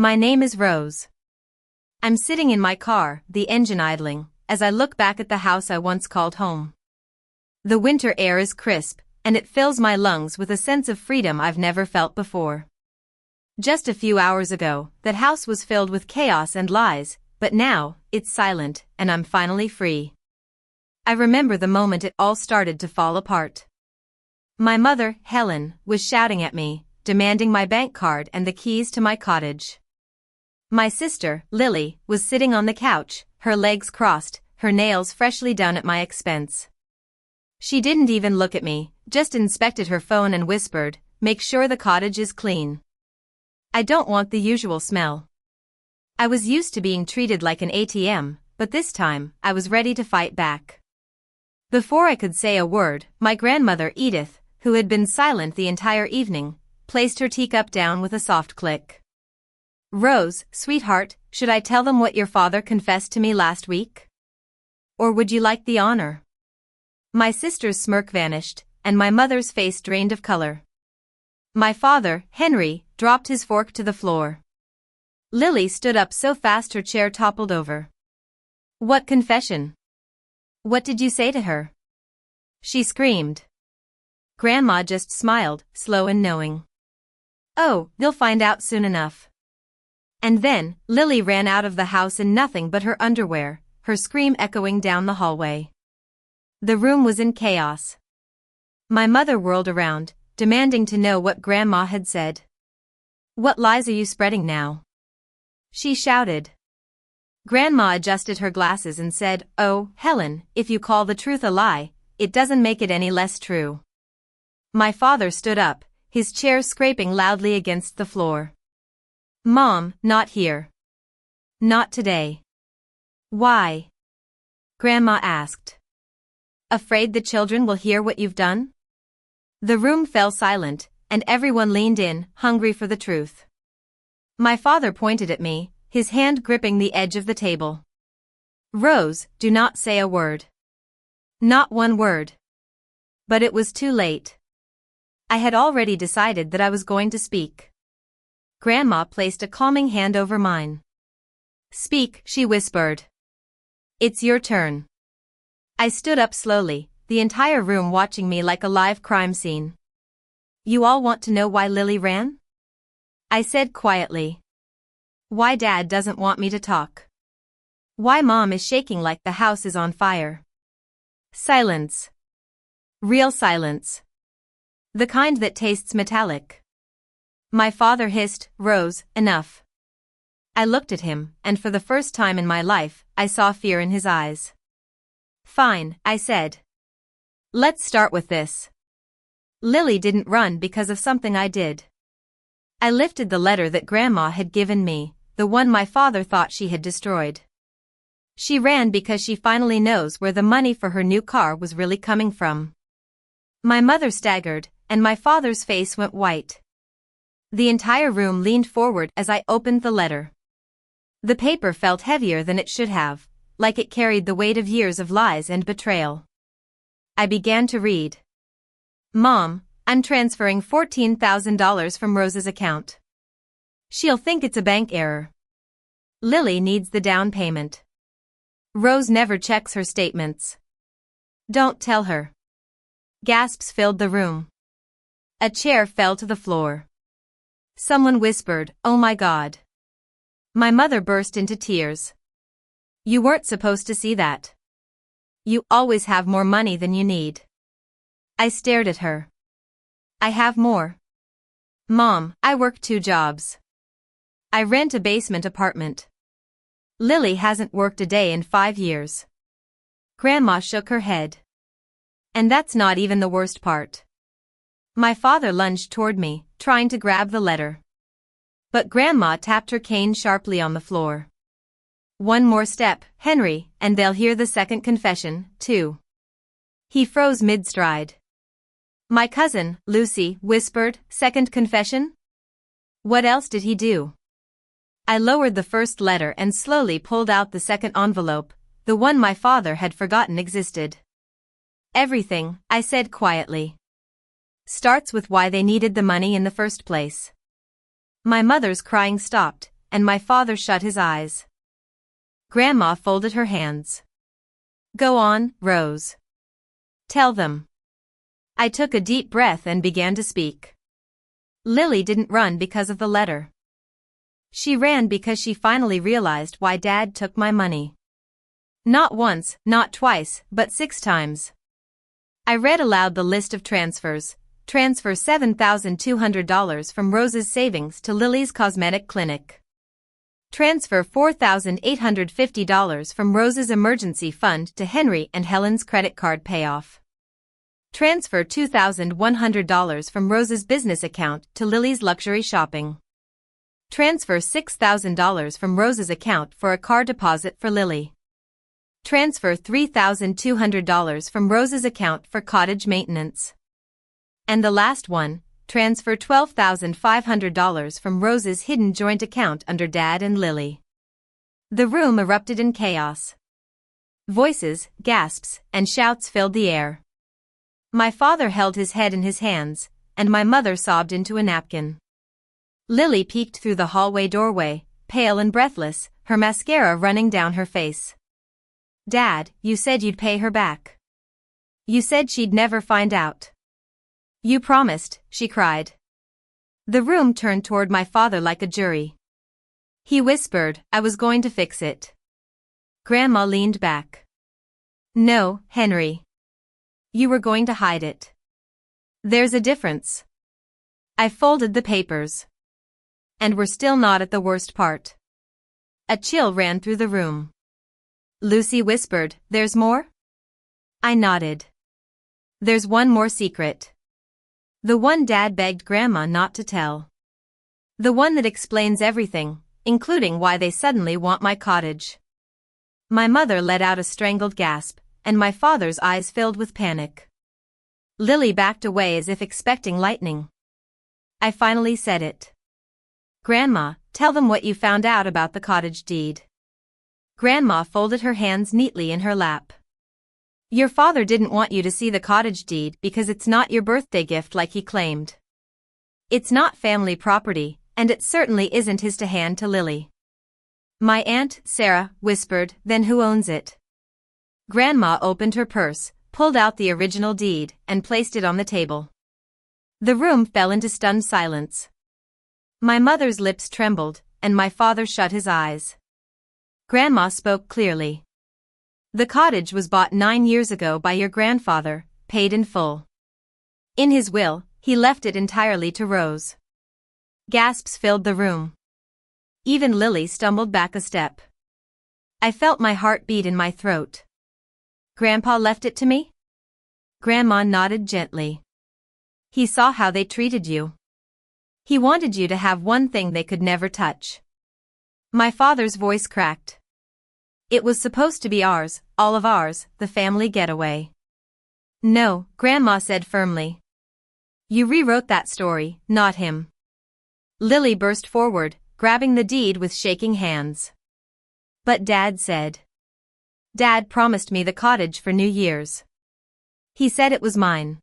My name is Rose. I'm sitting in my car, the engine idling, as I look back at the house I once called home. The winter air is crisp, and it fills my lungs with a sense of freedom I've never felt before. Just a few hours ago, that house was filled with chaos and lies, but now, it's silent, and I'm finally free. I remember the moment it all started to fall apart. My mother, Helen, was shouting at me, demanding my bank card and the keys to my cottage. My sister, Lily, was sitting on the couch, her legs crossed, her nails freshly done at my expense. She didn't even look at me, just inspected her phone and whispered, "Make sure the cottage is clean. I don't want the usual smell." I was used to being treated like an ATM, but this time, I was ready to fight back. Before I could say a word, my grandmother Edith, who had been silent the entire evening, placed her teacup down with a soft click. "Rose, sweetheart, should I tell them what your father confessed to me last week? Or would you like the honor?" My sister's smirk vanished, and my mother's face drained of color. My father, Henry, dropped his fork to the floor. Lily stood up so fast her chair toppled over. "What confession? What did you say to her?" she screamed. Grandma just smiled, slow and knowing. "Oh, you'll find out soon enough." And then, Lily ran out of the house in nothing but her underwear, her scream echoing down the hallway. The room was in chaos. My mother whirled around, demanding to know what Grandma had said. "What lies are you spreading now?" she shouted. Grandma adjusted her glasses and said, "Oh, Helen, if you call the truth a lie, it doesn't make it any less true." My father stood up, his chair scraping loudly against the floor. "Mom, not here. Not today." "Why?" Grandma asked. "Afraid the children will hear what you've done?" The room fell silent, and everyone leaned in, hungry for the truth. My father pointed at me, his hand gripping the edge of the table. "Rose, do not say a word. Not one word." But it was too late. I had already decided that I was going to speak. Grandma placed a calming hand over mine. "Speak," she whispered. "It's your turn." I stood up slowly, the entire room watching me like a live crime scene. "You all want to know why Lily ran?" I said quietly. "Why Dad doesn't want me to talk. Why Mom is shaking like the house is on fire." Silence. Real silence. The kind that tastes metallic. My father hissed, "Rose, enough." I looked at him, and for the first time in my life, I saw fear in his eyes. "Fine," I said. "Let's start with this. Lily didn't run because of something I did." I lifted the letter that Grandma had given me, the one my father thought she had destroyed. "She ran because she finally knows where the money for her new car was really coming from." My mother staggered, and my father's face went white. The entire room leaned forward as I opened the letter. The paper felt heavier than it should have, like it carried the weight of years of lies and betrayal. I began to read. "Mom, I'm transferring $14,000 from Rose's account. She'll think it's a bank error. Lily needs the down payment. Rose never checks her statements. Don't tell her." Gasps filled the room. A chair fell to the floor. Someone whispered, "Oh my God." My mother burst into tears. "You weren't supposed to see that. You always have more money than you need." I stared at her. "I have more. Mom, I work 2 jobs. I rent a basement apartment. Lily hasn't worked a day in 5 years." Grandma shook her head. "And that's not even the worst part." My father lunged toward me, trying to grab the letter. But Grandma tapped her cane sharply on the floor. "One more step, Henry, and they'll hear the second confession, too." He froze mid-stride. My cousin, Lucy, whispered, "Second confession? What else did he do?" I lowered the first letter and slowly pulled out the second envelope, the one my father had forgotten existed. "Everything," I said quietly. "Starts with why they needed the money in the first place." My mother's crying stopped, and my father shut his eyes. Grandma folded her hands. Go on, Rose. Tell them. I took a deep breath and began to speak. Lily didn't run because of the letter. She ran because she finally realized why Dad took my money. Not once, not twice, but 6 times. I read aloud the list of transfers. Transfer $7,200 from Rose's savings to Lily's cosmetic clinic. Transfer $4,850 from Rose's emergency fund to Henry and Helen's credit card payoff. Transfer $2,100 from Rose's business account to Lily's luxury shopping. Transfer $6,000 from Rose's account for a car deposit for Lily. Transfer $3,200 from Rose's account for cottage maintenance. And the last one, transfer $12,500 from Rose's hidden joint account under Dad and Lily. The room erupted in chaos. Voices, gasps, and shouts filled the air. My father held his head in his hands, and my mother sobbed into a napkin. Lily peeked through the hallway doorway, pale and breathless, her mascara running down her face. Dad, you said you'd pay her back. You said she'd never find out. You promised, she cried. The room turned toward my father like a jury. He whispered, I was going to fix it. Grandma leaned back. No, Henry. You were going to hide it. There's a difference. I folded the papers. And we're still not at the worst part. A chill ran through the room. Lucy whispered, There's more? I nodded. There's one more secret. The one Dad begged Grandma not to tell. The one that explains everything, including why they suddenly want my cottage. My mother let out a strangled gasp, and my father's eyes filled with panic. Lily backed away as if expecting lightning. I finally said it. Grandma, tell them what you found out about the cottage deed. Grandma folded her hands neatly in her lap. Your father didn't want you to see the cottage deed because it's not your birthday gift like he claimed. It's not family property, and it certainly isn't his to hand to Lily. My aunt, Sarah, whispered, Then who owns it? Grandma opened her purse, pulled out the original deed, and placed it on the table. The room fell into stunned silence. My mother's lips trembled, and my father shut his eyes. Grandma spoke clearly. The cottage was bought 9 years ago by your grandfather, paid in full. In his will, he left it entirely to Rose. Gasps filled the room. Even Lily stumbled back a step. I felt my heart beat in my throat. Grandpa left it to me? Grandma nodded gently. He saw how they treated you. He wanted you to have one thing they could never touch. My father's voice cracked. It was supposed to be ours, all of ours, the family getaway. No, Grandma said firmly. You rewrote that story, not him. Lily burst forward, grabbing the deed with shaking hands. But Dad said. Dad promised me the cottage for New Year's. He said it was mine.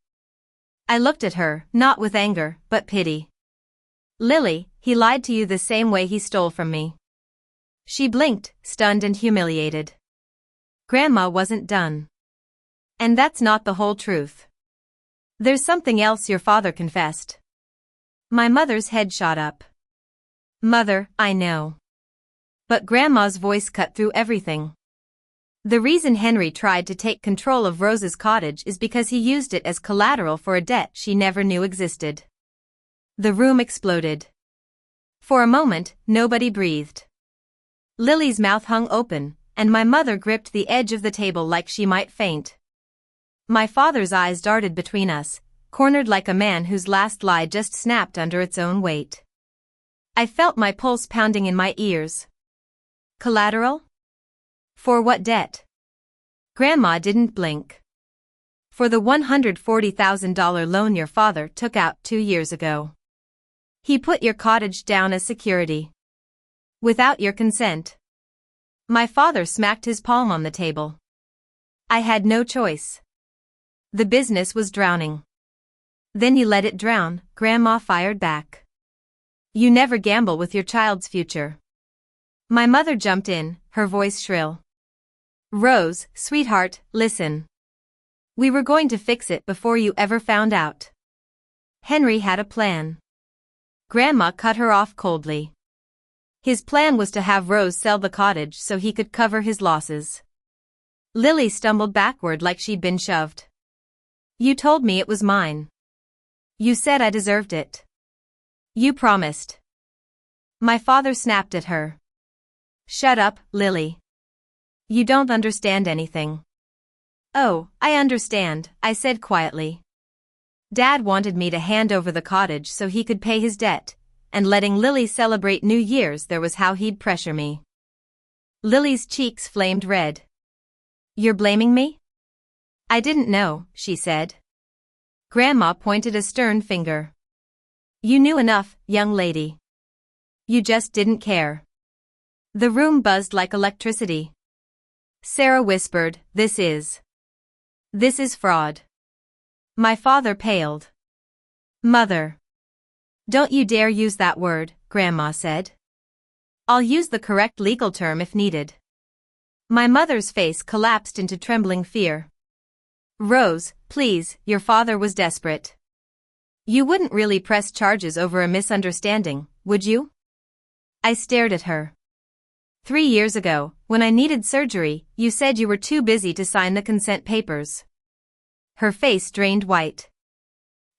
I looked at her, not with anger, but pity. Lily, he lied to you the same way he stole from me. She blinked, stunned and humiliated. Grandma wasn't done. And that's not the whole truth. There's something else your father confessed. My mother's head shot up. Mother, I know. But Grandma's voice cut through everything. The reason Henry tried to take control of Rose's cottage is because he used it as collateral for a debt she never knew existed. The room exploded. For a moment, nobody breathed. Lily's mouth hung open, and my mother gripped the edge of the table like she might faint. My father's eyes darted between us, cornered like a man whose last lie just snapped under its own weight. I felt my pulse pounding in my ears. Collateral? For what debt? Grandma didn't blink. For the $140,000 loan your father took out 2 years ago. He put your cottage down as security. Without your consent. My father smacked his palm on the table. I had no choice. The business was drowning. Then he let it drown, Grandma fired back. You never gamble with your child's future. My mother jumped in, her voice shrill. Rose, sweetheart, listen. We were going to fix it before you ever found out. Henry had a plan. Grandma cut her off coldly. His plan was to have Rose sell the cottage so he could cover his losses. Lily stumbled backward like she'd been shoved. You told me it was mine. You said I deserved it. You promised. My father snapped at her. Shut up, Lily. You don't understand anything. Oh, I understand, I said quietly. Dad wanted me to hand over the cottage so he could pay his debt, and letting Lily celebrate New Year's there was how he'd pressure me. Lily's cheeks flamed red. You're blaming me? I didn't know, she said. Grandma pointed a stern finger. You knew enough, young lady. You just didn't care. The room buzzed like electricity. Sarah whispered, This is fraud. My father paled. Mother. Don't you dare use that word, Grandma said. I'll use the correct legal term if needed. My mother's face collapsed into trembling fear. Rose, please, your father was desperate. You wouldn't really press charges over a misunderstanding, would you? I stared at her. 3 years ago, when I needed surgery, you said you were too busy to sign the consent papers. Her face drained white.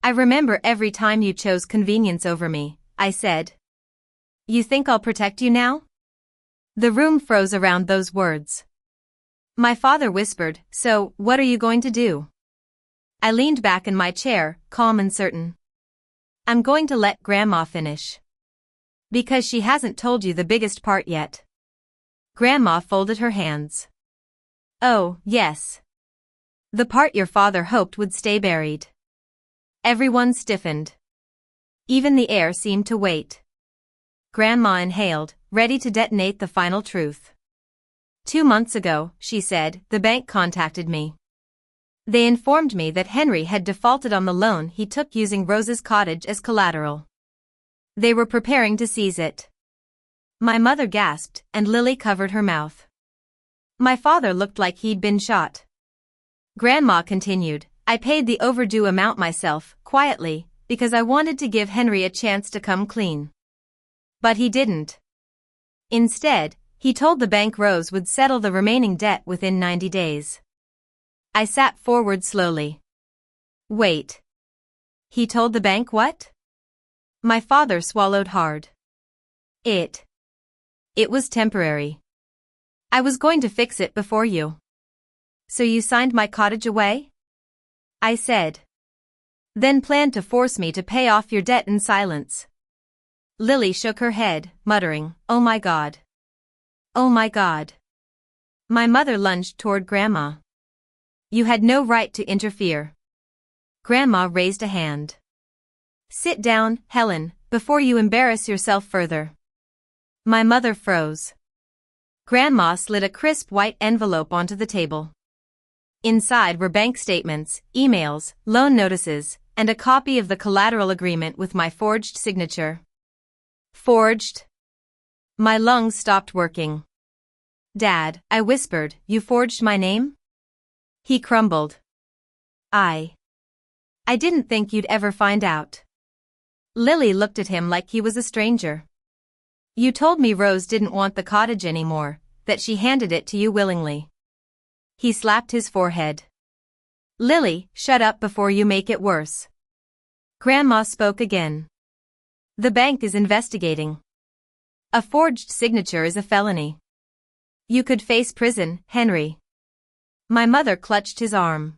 I remember every time you chose convenience over me, I said. You think I'll protect you now? The room froze around those words. My father whispered, So, what are you going to do? I leaned back in my chair, calm and certain. I'm going to let Grandma finish. Because she hasn't told you the biggest part yet. Grandma folded her hands. Oh, yes. The part your father hoped would stay buried. Everyone stiffened. Even the air seemed to wait. Grandma inhaled, ready to detonate the final truth. 2 months ago, she said, the bank contacted me. They informed me that Henry had defaulted on the loan he took using Rose's cottage as collateral. They were preparing to seize it. My mother gasped, and Lily covered her mouth. My father looked like he'd been shot. Grandma continued, I paid the overdue amount myself, quietly, because I wanted to give Henry a chance to come clean. But he didn't. Instead, he told the bank Rose would settle the remaining debt within 90 days. I sat forward slowly. Wait. He told the bank what? My father swallowed hard. It was temporary. I was going to fix it before you. So you signed my cottage away? I said. Then planned to force me to pay off your debt in silence. Lily shook her head, muttering, Oh my God. Oh my God. My mother lunged toward Grandma. You had no right to interfere. Grandma raised a hand. Sit down, Helen, before you embarrass yourself further. My mother froze. Grandma slid a crisp white envelope onto the table. Inside were bank statements, emails, loan notices, and a copy of the collateral agreement with my forged signature. Forged? My lungs stopped working. Dad, I whispered, you forged my name? He crumbled. I didn't think you'd ever find out. Lily looked at him like he was a stranger. You told me Rose didn't want the cottage anymore, that she handed it to you willingly. He slapped his forehead. Lily, shut up before you make it worse. Grandma spoke again. The bank is investigating. A forged signature is a felony. You could face prison, Henry. My mother clutched his arm.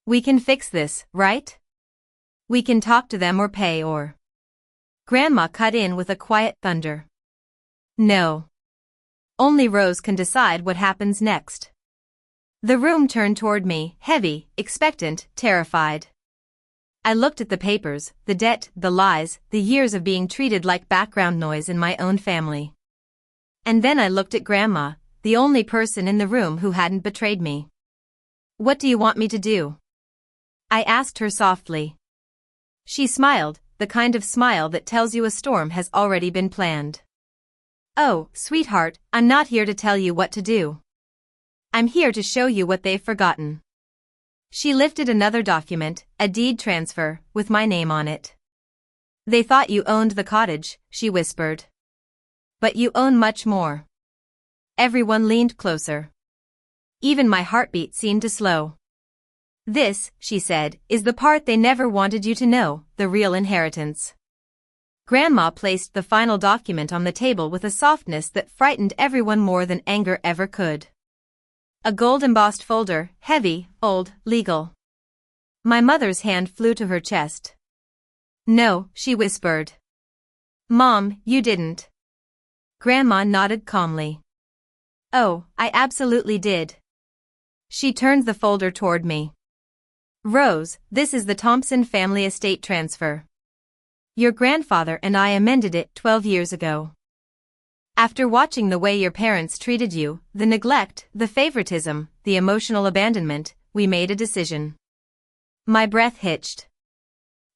We can fix this, right? We can talk to them or pay or... Grandma cut in with a quiet thunder. No. Only Rose can decide what happens next. The room turned toward me, heavy, expectant, terrified. I looked at the papers, the debt, the lies, the years of being treated like background noise in my own family. And then I looked at Grandma, the only person in the room who hadn't betrayed me. What do you want me to do? I asked her softly. She smiled, the kind of smile that tells you a storm has already been planned. Oh, sweetheart, I'm not here to tell you what to do. I'm here to show you what they've forgotten. She lifted another document, a deed transfer, with my name on it. They thought you owned the cottage, she whispered. But you own much more. Everyone leaned closer. Even my heartbeat seemed to slow. This, she said, is the part they never wanted you to know, the real inheritance. Grandma placed the final document on the table with a softness that frightened everyone more than anger ever could. A gold-embossed folder, heavy, old, legal. My mother's hand flew to her chest. No, she whispered. Mom, you didn't. Grandma nodded calmly. Oh, I absolutely did. She turned the folder toward me. Rose, this is the Thompson family estate transfer. Your grandfather and I amended it 12 years ago. After watching the way your parents treated you, the neglect, the favoritism, the emotional abandonment, we made a decision. My breath hitched.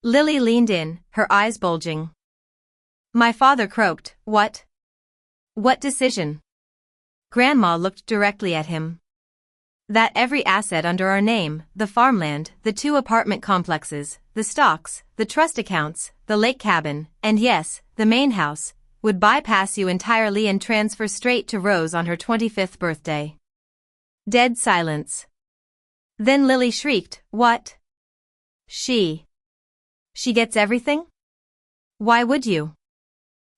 Lily leaned in, her eyes bulging. My father croaked, What? What decision? Grandma looked directly at him. That every asset under our name, the farmland, the 2 apartment complexes, the stocks, the trust accounts, the lake cabin, and yes, the main house, would bypass you entirely and transfer straight to Rose on her 25th birthday. Dead silence. Then Lily shrieked, What? She gets everything? Why would you?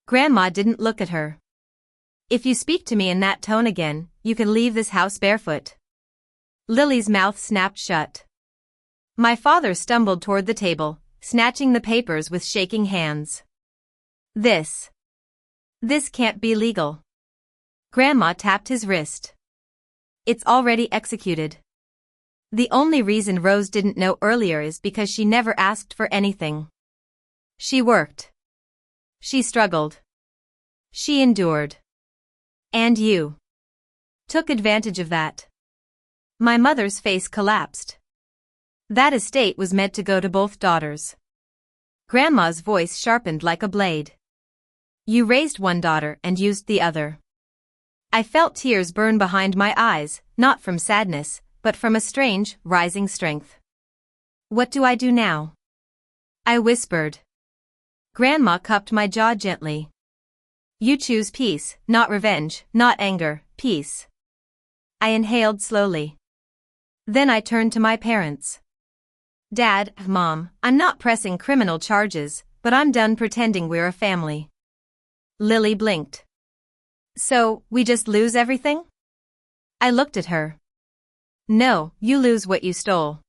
Grandma didn't look at her. If you speak to me in that tone again, you can leave this house barefoot. Lily's mouth snapped shut. My father stumbled toward the table, snatching the papers with shaking hands. This can't be legal. Grandma tapped his wrist. It's already executed. The only reason Rose didn't know earlier is because she never asked for anything. She worked. She struggled. She endured. And you took advantage of that. My mother's face collapsed. That estate was meant to go to both daughters. Grandma's voice sharpened like a blade. You raised one daughter and used the other. I felt tears burn behind my eyes, not from sadness, but from a strange, rising strength. What do I do now? I whispered. Grandma cupped my jaw gently. You choose peace, not revenge, not anger, peace. I inhaled slowly. Then I turned to my parents. Dad, Mom, I'm not pressing criminal charges, but I'm done pretending we're a family. Lily blinked. So, we just lose everything? I looked at her. No, you lose what you stole.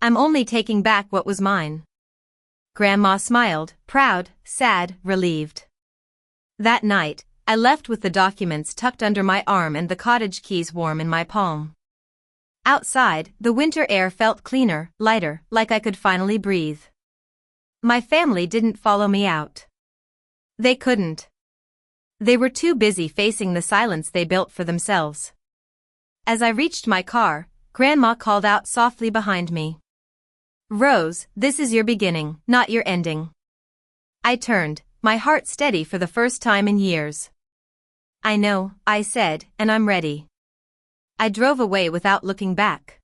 I'm only taking back what was mine. Grandma smiled, proud, sad, relieved. That night, I left with the documents tucked under my arm and the cottage keys warm in my palm. Outside, the winter air felt cleaner, lighter, like I could finally breathe. My family didn't follow me out. They couldn't. They were too busy facing the silence they built for themselves. As I reached my car, Grandma called out softly behind me. Rose, this is your beginning, not your ending. I turned, my heart steady for the first time in years. I know, I said, and I'm ready. I drove away without looking back.